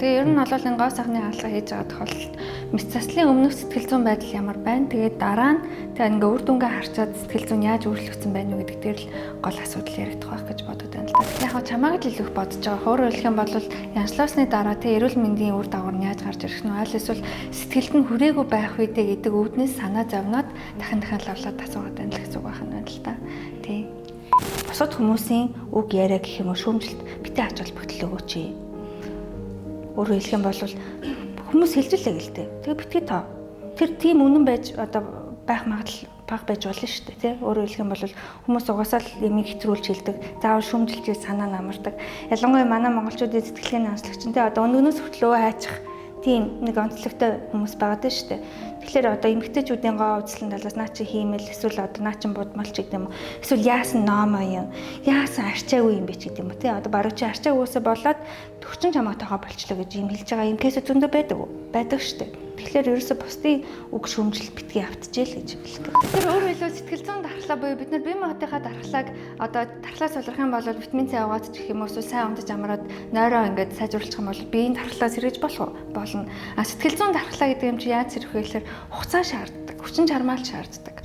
Тэгээ ер нь бол энэ гоо сахны хаалга хийж байгаа тохиолдолд мэс заслын өмнөх сэтгэл зүйн байдал ямар байна. Тэгээд дараа нь тэгээ ингээ үр дүнгээ харчаад сэтгэл зүйн яаж өөрчлөгдсөн байна уу гэдэг дээр л гол асуудал яригдах байх гэж бодод байна л да. Яг нь чамайг л илүү бодож байгаа. Хуур хэлэх юм бол янзлуусны дараа тэгээ эрүүл мэндийн үр дагавар нь яаж гарч ирэх нь аль эсвэл сэтгэлд нь хүрээгүй байх үедээ гэдэг үүднээс санаа зовноод дахин лавлаад асуугаад байна л гэсэн үг байна л да. Тий. Бусад хүмүүсийн үг яриа гэх юм уу шүүмжилт битээ ач холбогдол өгөөч. Өөрөөр хэлэх юм бол хүмүүс хэлжлээ гэлтэй. Тэгээ битгий тоо. Тэр тийм үнэн байж одоо байх магадлал бага байж болно шүү дээ, тий. Өөрөөр хэлэх юм бол хүмүүс угаасаа л ямиг хэтрүүлж хэлдэг. Заавал шүүмжилчээс санаа намардаг. Ялангуяа манай монголчуудын сэтгэлгээний онцлогч нь тий одоо өнөөнөөс хүртэл хайчих тийм нэг онцлогтой хүмүүс байгаа шүү дээ. Тэгэхээр одоо эмэгтэйчүүдийн гоо үзлэн талаас наа чи хиймэл эсвэл одоо наа чин будмалч гэдэг юм уу. Эсвэл яасан номоо юм. Яасан арчаагүй юм бэ ч гэдэг юм уу тий. Одоо баруун чи арчаагүйсээ болоод төгчин чамаа тоогоо болчлоо гэж юм хэлж байгаа юм кейс зөндөө байдаг уу? Байдаг шүү дээ. Тэгэхээр ерөөсө бусдын үг шүүмжил битгий автчихжээ л гэж хэлдэг. Тэр өөр хэлбэл сэтгэл зүйн дархлаа буюу бид нар бие махбодынхаа дархлааг одоо дархлаа солих юм бол витамин С аваад ч гэх юм уу сайн унтаж амраад нойроо ингээд сайжруулах юм бол биеийн дархлаа сэргэж болно. А сэтгэл зүйн дархлаа гэдэг юм чи яаж сэрэх вэ гэхээр хугацаа шаарддаг, хүчин чармаалт шаарддаг.